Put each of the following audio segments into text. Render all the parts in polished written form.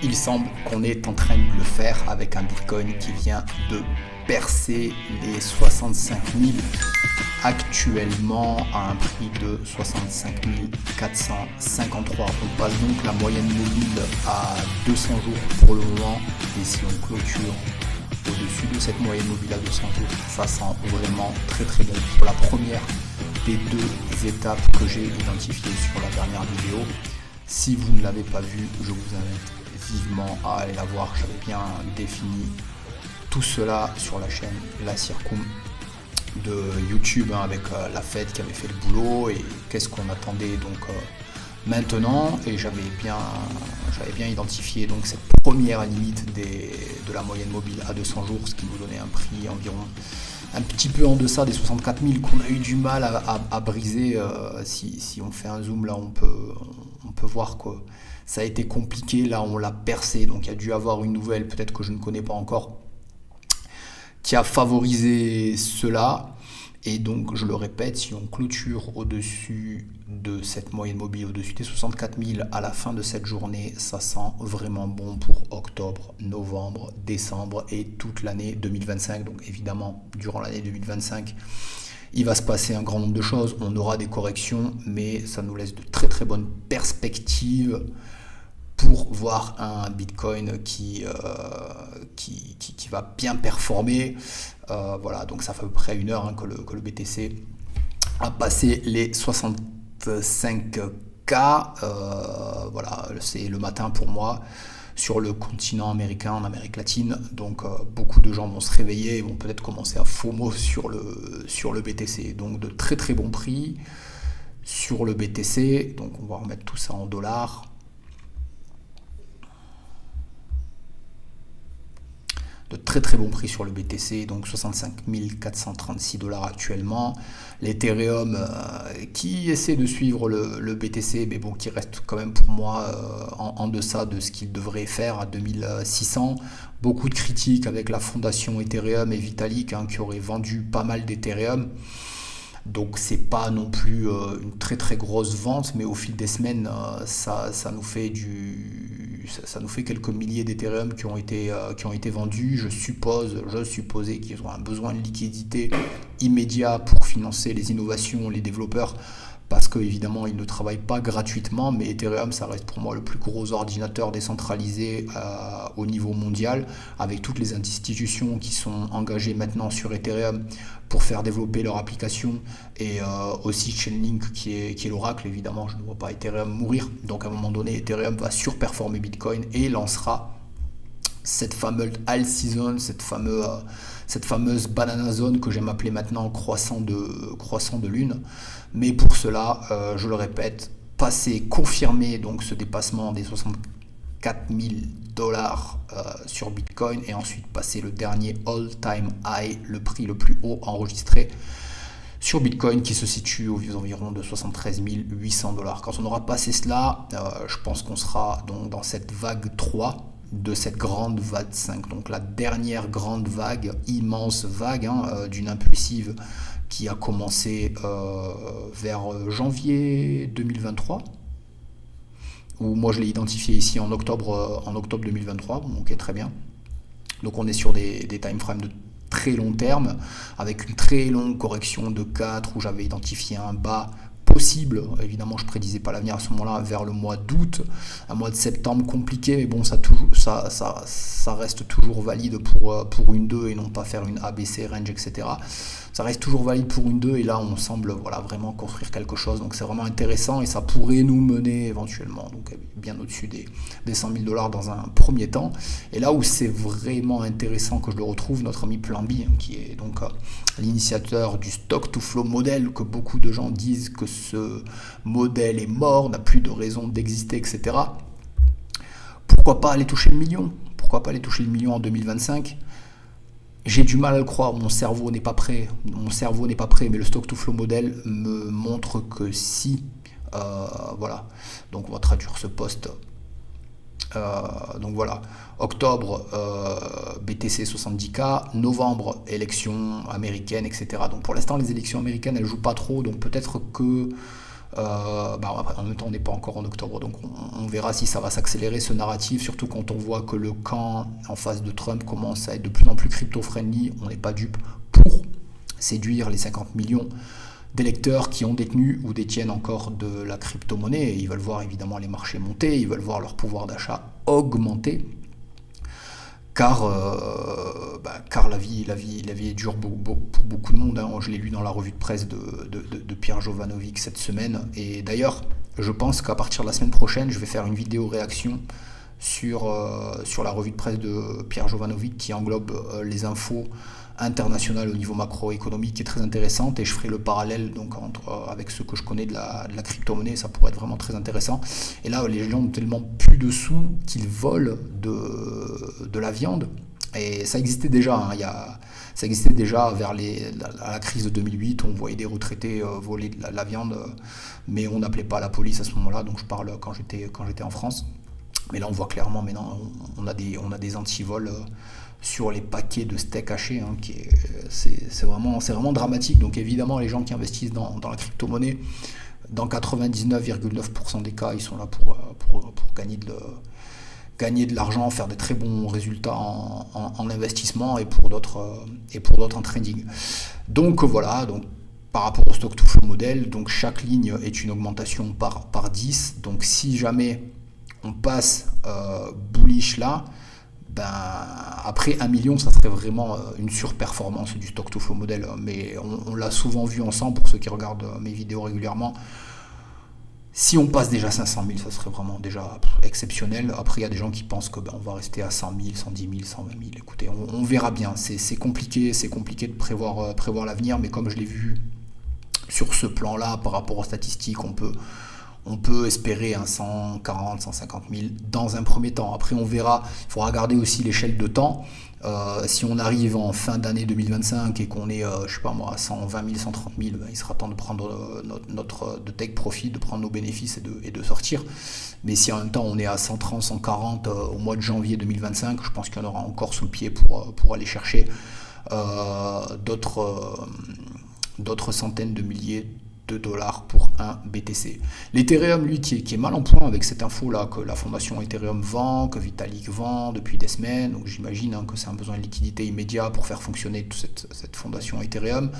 Il semble qu'on est en train de le faire avec un Bitcoin qui vient de percer les 65 000 actuellement à un prix de 65 453. On passe donc la moyenne mobile à 200 jours pour le moment, et si on clôture au-dessus de cette moyenne mobile à 200 jours, ça sent vraiment très très bon pour la première des deux étapes que j'ai identifiées sur la dernière vidéo. Si vous ne l'avez pas vue, je vous invite vivement à aller la voir. J'avais bien défini tout cela sur la chaîne La Circum de YouTube, avec la Fed qui avait fait le boulot et qu'est-ce qu'on attendait donc maintenant, et j'avais bien identifié donc cette première limite de la moyenne mobile à 200 jours, ce qui nous donnait un prix environ un petit peu en deçà des 64 000 qu'on a eu du mal à briser. Si on fait un zoom là, on peut voir que ça a été compliqué. Là on l'a percé, donc il y a dû avoir une nouvelle, peut-être que je ne connais pas encore, qui a favorisé cela. Et donc, je le répète, si on clôture au-dessus de cette moyenne mobile, au-dessus des 64 000 à la fin de cette journée, ça sent vraiment bon pour octobre, novembre, décembre et toute l'année 2025. Donc évidemment, durant l'année 2025, il va se passer un grand nombre de choses. On aura des corrections, mais ça nous laisse de très très bonnes perspectives pour voir un Bitcoin qui va bien performer. Voilà, donc ça fait à peu près une heure que le BTC a passé les 65K. Voilà, c'est le matin pour moi sur le continent américain, en Amérique latine. Donc beaucoup de gens vont se réveiller et vont peut-être commencer à FOMO sur le BTC. Donc de très très bons prix sur le BTC. Donc on va remettre tout ça en dollars. De très très bons prix sur le BTC, donc 65 436 dollars actuellement. L'Ethereum qui essaie de suivre le BTC, mais bon, qui reste quand même pour moi en deçà de ce qu'il devrait faire à 2600. Beaucoup de critiques avec la fondation Ethereum et Vitalik, qui aurait vendu pas mal d'Ethereum. Donc c'est pas non plus une très très grosse vente, mais au fil des semaines, ça nous fait quelques milliers d'Ethereum qui ont été vendus. Je supposais qu'ils ont un besoin de liquidité immédiat pour financer les innovations, les développeurs, parce qu'évidemment ils ne travaillent pas gratuitement, mais Ethereum ça reste pour moi le plus gros ordinateur décentralisé au niveau mondial, avec toutes les institutions qui sont engagées maintenant sur Ethereum pour faire développer leur application, et aussi Chainlink qui est l'oracle. Évidemment, je ne vois pas Ethereum mourir, donc à un moment donné Ethereum va surperformer Bitcoin et lancera cette fameuse all season, cette fameuse banana zone que j'aime appeler maintenant croissant de lune. Mais pour cela, je le répète, confirmer donc ce dépassement des 64 000 dollars sur Bitcoin, et ensuite passer le dernier all-time high, le prix le plus haut enregistré sur Bitcoin, qui se situe aux environs de 73 800 dollars. Quand on aura passé cela, je pense qu'on sera donc dans cette vague 3 de cette grande vague 5, donc la dernière grande vague, immense vague d'une impulsive qui a commencé vers janvier 2023, où moi je l'ai identifié ici en octobre 2023, ok, très bien. Donc on est sur des time frames de très long terme, avec une très longue correction de 4, où j'avais identifié un bas possible. Évidemment, je ne prédisais pas l'avenir à ce moment-là, vers le mois d'août, un mois de septembre compliqué, mais bon, ça reste toujours valide pour une 2 et non pas faire une ABC range, etc. Ça reste toujours valide pour une 2, et là on semble vraiment construire quelque chose, donc c'est vraiment intéressant, et ça pourrait nous mener éventuellement donc bien au-dessus des 100 000 dollars dans un premier temps. Et là où c'est vraiment intéressant que je le retrouve, notre ami Plan B, qui est donc l'initiateur du stock to flow modèle, que beaucoup de gens disent que ce modèle est mort, n'a plus de raison d'exister, etc. Pourquoi pas aller toucher le million en 2025? J'ai du mal à le croire, mon cerveau n'est pas prêt, mais le stock to flow model me montre que si. Voilà, donc on va traduire ce post. Donc voilà, octobre, BTC 70K, novembre, élections américaines, etc. Donc pour l'instant, les élections américaines, elles jouent pas trop, donc peut-être que En même temps, on n'est pas encore en octobre, donc on verra si ça va s'accélérer ce narratif, surtout quand on voit que le camp en face de Trump commence à être de plus en plus crypto-friendly. On n'est pas dupe pour séduire les 50 millions d'électeurs qui ont détenu ou détiennent encore de la crypto-monnaie. Et ils veulent voir évidemment les marchés monter, ils veulent voir leur pouvoir d'achat augmenter. Car la vie est dure pour beaucoup de monde. Je l'ai lu dans la revue de presse de Pierre Jovanovic cette semaine. Et d'ailleurs, je pense qu'à partir de la semaine prochaine, je vais faire une vidéo réaction sur la revue de presse de Pierre Jovanovic qui englobe les infos internationales au niveau macroéconomique, qui est très intéressante, et je ferai le parallèle donc avec ce que je connais de la crypto-monnaie. Ça pourrait être vraiment très intéressant. Et là, les gens ont tellement plus de sous qu'ils volent de la viande. Et ça existait déjà, ça existait déjà vers la crise de 2008, on voyait des retraités voler de la viande, mais on n'appelait pas la police à ce moment-là. Donc je parle quand j'étais en France. Mais là, on voit clairement, maintenant, on a des antivols sur les paquets de steak haché, c'est vraiment dramatique. Donc évidemment, les gens qui investissent dans la crypto-monnaie, dans 99,9% des cas, ils sont là pour gagner de l'argent, faire des très bons résultats en investissement, et pour d'autres en trading. Donc voilà, donc par rapport au stock to flow model, donc chaque ligne est une augmentation par 10. Donc si jamais on passe bullish là, après 1 million, ça serait vraiment une surperformance du stock to flow model. Mais on l'a souvent vu ensemble, pour ceux qui regardent mes vidéos régulièrement. Si on passe déjà 500 000, ça serait vraiment déjà exceptionnel. Après, il y a des gens qui pensent que on va rester à 100 000, 110 000, 120 000. Écoutez, on verra bien. C'est compliqué de prévoir l'avenir, mais comme je l'ai vu sur ce plan-là, par rapport aux statistiques, on peut espérer un 140, 150 000 dans un premier temps. Après, on verra. Il faudra regarder aussi l'échelle de temps. Si on arrive en fin d'année 2025 et qu'on est, je sais pas moi, à 120 000, 130 000, il sera temps de prendre de take profit, de prendre nos bénéfices et de sortir. Mais si en même temps on est à 130, 140 au mois de janvier 2025, je pense qu'il y en aura encore sous le pied pour aller chercher d'autres centaines de milliers de dollars pour un BTC. L'Ethereum, lui, qui est mal en point avec cette info-là, que la fondation Ethereum vend, que Vitalik vend depuis des semaines, donc j'imagine que c'est un besoin de liquidité immédiat pour faire fonctionner toute cette fondation Ethereum.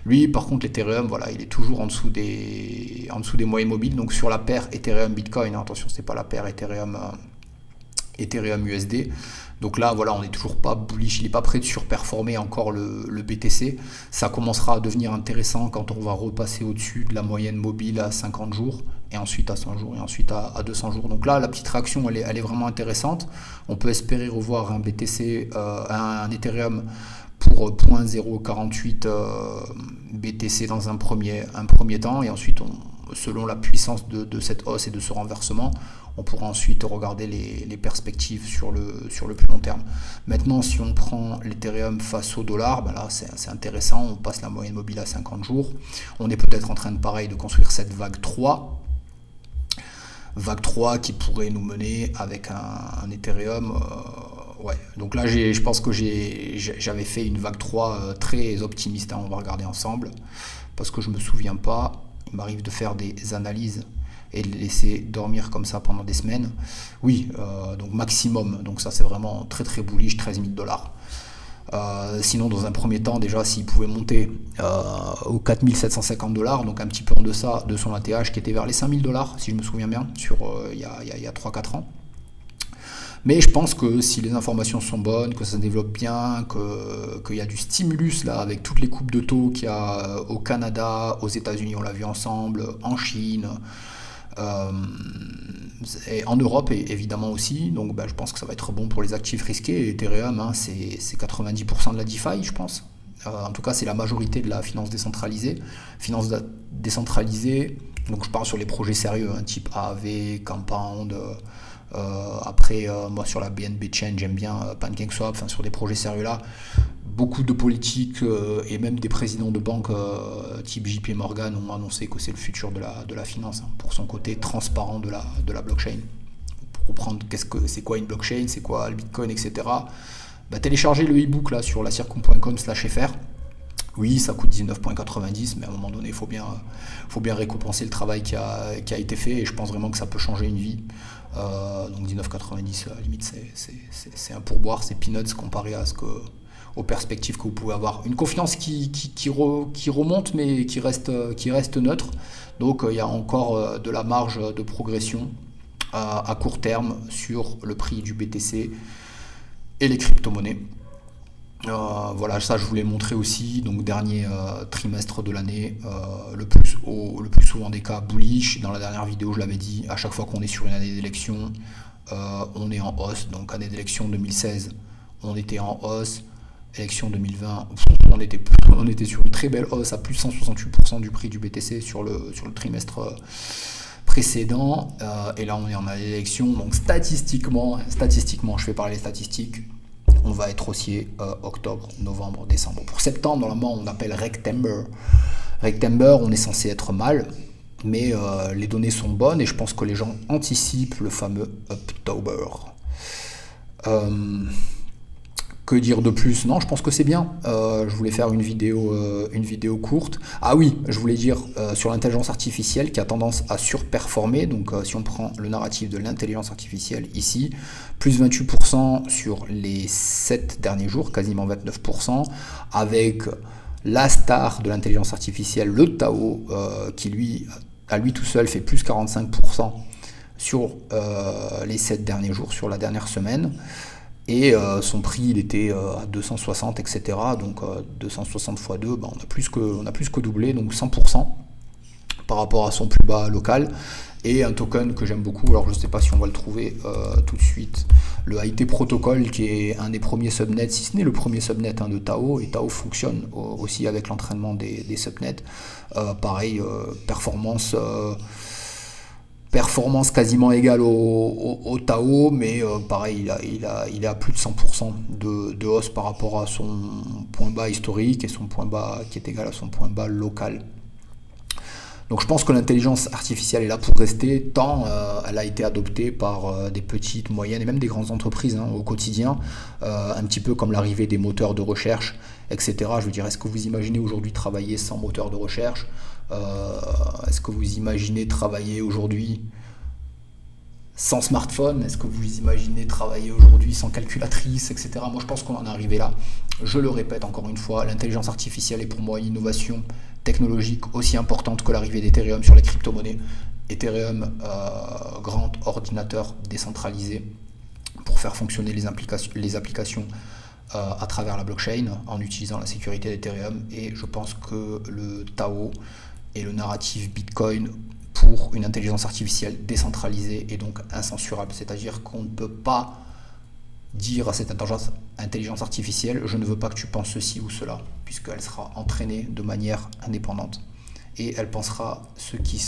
Lui, par contre, l'Ethereum, voilà, il est toujours en dessous des moyennes mobiles, donc sur la paire Ethereum-Bitcoin, attention, c'est pas la paire Ethereum USD. Donc là, voilà, on n'est toujours pas bullish, il n'est pas prêt de surperformer encore le BTC. Ça commencera à devenir intéressant quand on va repasser au-dessus de la moyenne mobile à 50 jours, et ensuite à 100 jours, et ensuite à 200 jours. Donc là, la petite réaction, elle est vraiment intéressante. On peut espérer revoir un BTC, un Ethereum pour 0.048 BTC dans un premier temps, et ensuite, selon la puissance de cette hausse et de ce renversement, on pourra ensuite regarder les perspectives sur le plus long terme. Maintenant, si on prend l'Ethereum face au dollar, là c'est intéressant, on passe la moyenne mobile à 50 jours. On est peut-être en train de construire cette vague 3. Vague 3 qui pourrait nous mener avec un Ethereum. Donc là, je pense que j'avais fait une vague 3 très optimiste. On va regarder ensemble, parce que je me souviens pas. Il m'arrive de faire des analyses et de les laisser dormir comme ça pendant des semaines. Oui, donc maximum. Donc ça, c'est vraiment très très bullish, 13 000 dollars. Sinon, dans un premier temps, déjà, s'il pouvait monter aux 4 750 dollars, donc un petit peu en deçà de son ATH qui était vers les 5 000 dollars, si je me souviens bien, il y a 3-4 ans. Mais je pense que si les informations sont bonnes, que ça se développe bien, qu'il y a du stimulus là, avec toutes les coupes de taux qu'il y a au Canada, aux États-Unis, on l'a vu ensemble, en Chine, et en Europe évidemment aussi. Donc je pense que ça va être bon pour les actifs risqués. Et Ethereum, c'est 90% de la DeFi, je pense. En tout cas, c'est la majorité de la finance décentralisée. Donc je parle sur les projets sérieux, type AAV, Compound. Après, moi sur la BNB Chain, j'aime bien PancakeSwap. Sur des projets sérieux là, beaucoup de politiques et même des présidents de banques type JP Morgan ont annoncé que c'est le futur de la finance, pour son côté transparent de la blockchain. Pour comprendre c'est quoi une blockchain, c'est quoi le Bitcoin, etc. Téléchargez le e-book là sur lacircom.com/fr. Oui, ça coûte 19,90, mais à un moment donné, faut bien récompenser le travail qui a été fait, et je pense vraiment que ça peut changer une vie. Donc 19,90, limite, c'est un pourboire, c'est peanuts comparé aux perspectives que vous pouvez avoir. Une confiance qui remonte, mais qui reste neutre. Donc il y a encore de la marge de progression à court terme sur le prix du BTC et les crypto-monnaies. Voilà, ça je voulais montrer aussi. Donc dernier trimestre de l'année, le plus souvent des cas bullish. Dans la dernière vidéo, je l'avais dit, à chaque fois qu'on est sur une année d'élection, on est en hausse. Donc année d'élection 2016, on était en hausse. Élection 2020, on était sur une très belle hausse à plus de 168% du prix du BTC sur le trimestre précédent. Et là, on est en année d'élection. Donc statistiquement, je fais parler les statistiques, on va être haussier octobre, novembre, décembre. Pour septembre, normalement, on appelle Rectember. Rectember, on est censé être mal, mais les données sont bonnes et je pense que les gens anticipent le fameux October. Que dire de plus? Non, je pense que c'est bien. Je voulais faire une vidéo courte. Ah oui, je voulais dire sur l'intelligence artificielle qui a tendance à surperformer. Donc si on prend le narratif de l'intelligence artificielle ici, plus 28% sur les 7 derniers jours, quasiment 29%, avec la star de l'intelligence artificielle, le Tao, qui lui, à lui tout seul, fait plus 45% sur les 7 derniers jours, sur la dernière semaine. Et son prix, il était à 260, etc. Donc 260 x 2, on a plus que doublé, donc 100% par rapport à son plus bas local. Et un token que j'aime beaucoup, alors je ne sais pas si on va le trouver tout de suite, le IT Protocol, qui est un des premiers subnets, si ce n'est le premier subnet de Tao, et Tao fonctionne aussi avec l'entraînement des subnets. Pareil, performance quasiment égale au Tao, mais pareil, il est à plus de 100% de hausse par rapport à son point bas historique et son point bas qui est égal à son point bas local. Donc je pense que l'intelligence artificielle est là pour rester, tant elle a été adoptée par des petites, moyennes et même des grandes entreprises au quotidien, un petit peu comme l'arrivée des moteurs de recherche, etc. Je veux dire, est-ce que vous imaginez aujourd'hui travailler sans moteur de recherche? Est-ce que vous imaginez travailler aujourd'hui sans smartphone? Est-ce que vous imaginez travailler aujourd'hui sans calculatrice, etc. Moi, je pense qu'on en est arrivé là. Je le répète encore une fois, l'intelligence artificielle est pour moi une innovation technologique aussi importante que l'arrivée d'Ethereum sur les crypto-monnaies. Ethereum, grand ordinateur décentralisé pour faire fonctionner les applications à travers la blockchain en utilisant la sécurité d'Ethereum. Et je pense que le Tao et le narratif Bitcoin pour une intelligence artificielle décentralisée et donc incensurable. C'est-à-dire qu'on ne peut pas dire à cette intelligence artificielle « je ne veux pas que tu penses ceci ou cela », puisqu'elle sera entraînée de manière indépendante. Et elle pensera ce qui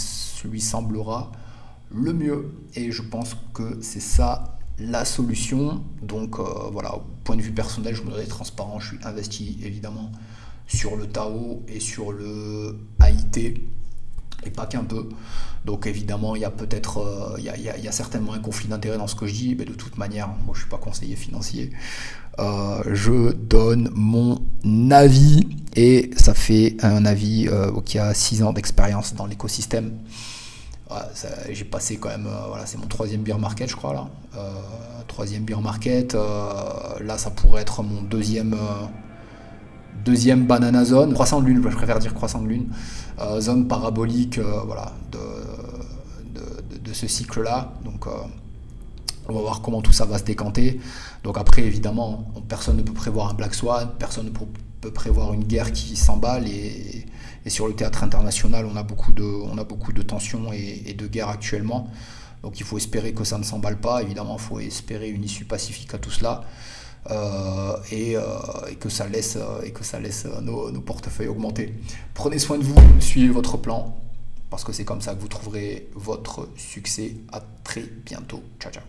lui semblera le mieux. Et je pense que c'est ça la solution. Donc voilà, au point de vue personnel, je me dois être transparent, je suis investi évidemment sur le Tao et sur le AIT, et pas qu'un peu. Donc évidemment, il y a peut-être, il y a certainement un conflit d'intérêt dans ce que je dis, mais de toute manière, moi je suis pas conseiller financier. Je donne mon avis, et ça fait un avis qui a 6 ans d'expérience dans l'écosystème. Voilà, j'ai passé quand même, voilà, c'est mon 3e bear market, je crois là. 3e bear market, là ça pourrait être mon deuxième banana zone, croissant de lune, je préfère dire croissant de lune, zone parabolique, voilà, de ce cycle-là. Donc on va voir comment tout ça va se décanter. Donc après, évidemment, personne ne peut prévoir un Black Swan, personne ne peut prévoir une guerre qui s'emballe, et sur le théâtre international, on a beaucoup de tensions et de guerres actuellement. Donc il faut espérer que ça ne s'emballe pas. Évidemment, il faut espérer une issue pacifique à tout cela. Et que ça laisse nos portefeuilles augmenter. Prenez soin de vous, suivez votre plan, parce que c'est comme ça que vous trouverez votre succès. À très bientôt. Ciao, ciao.